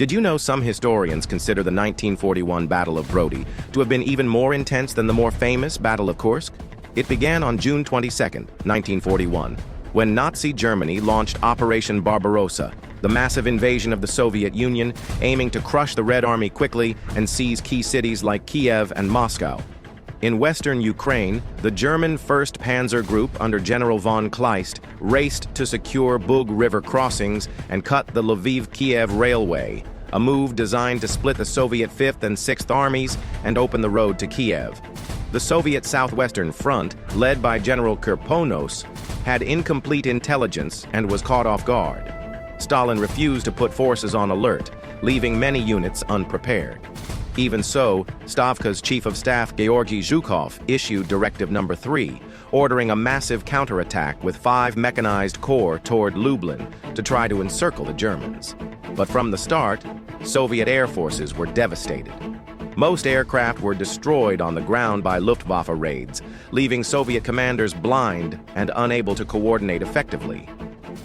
Did you know some historians consider the 1941 Battle of Brody to have been even more intense than the more famous Battle of Kursk? It began on June 22, 1941, when Nazi Germany launched Operation Barbarossa, the massive invasion of the Soviet Union, aiming to crush the Red Army quickly and seize key cities like Kiev and Moscow. In western Ukraine, the German 1st Panzer Group under General von Kleist raced to secure Bug River crossings and cut the Lviv-Kiev railway, a move designed to split the Soviet 5th and 6th Armies and open the road to Kiev. The Soviet Southwestern Front, led by General Kirponos, had incomplete intelligence and was caught off guard. Stalin refused to put forces on alert, leaving many units unprepared. Even so, Stavka's Chief of Staff Georgy Zhukov issued Directive No. 3, ordering a massive counterattack with 5 mechanized corps toward Lublin to try to encircle the Germans. But from the start, Soviet air forces were devastated. Most aircraft were destroyed on the ground by Luftwaffe raids, leaving Soviet commanders blind and unable to coordinate effectively.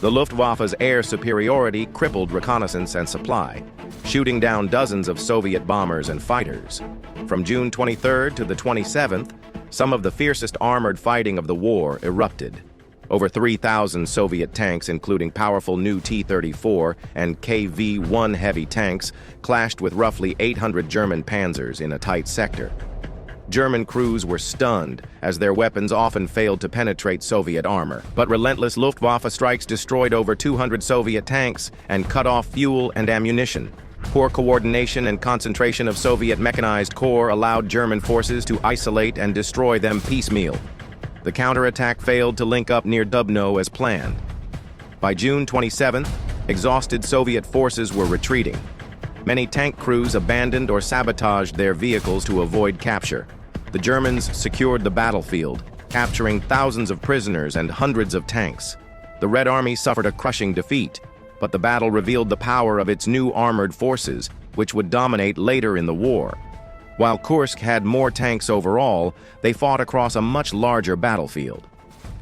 The Luftwaffe's air superiority crippled reconnaissance and supply, shooting down dozens of Soviet bombers and fighters. From June 23rd to the 27th, some of the fiercest armored fighting of the war erupted. Over 3,000 Soviet tanks, including powerful new T-34 and KV-1 heavy tanks, clashed with roughly 800 German panzers in a tight sector. German crews were stunned, as their weapons often failed to penetrate Soviet armor. But relentless Luftwaffe strikes destroyed over 200 Soviet tanks and cut off fuel and ammunition. Poor coordination and concentration of Soviet mechanized corps allowed German forces to isolate and destroy them piecemeal. The counterattack failed to link up near Dubno as planned. By June 27th, exhausted Soviet forces were retreating. Many tank crews abandoned or sabotaged their vehicles to avoid capture. The Germans secured the battlefield, capturing thousands of prisoners and hundreds of tanks. The Red Army suffered a crushing defeat, but the battle revealed the power of its new armored forces, which would dominate later in the war. While Kursk had more tanks overall, they fought across a much larger battlefield.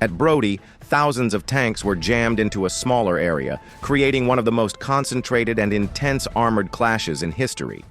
At Brody, thousands of tanks were jammed into a smaller area, creating one of the most concentrated and intense armored clashes in history.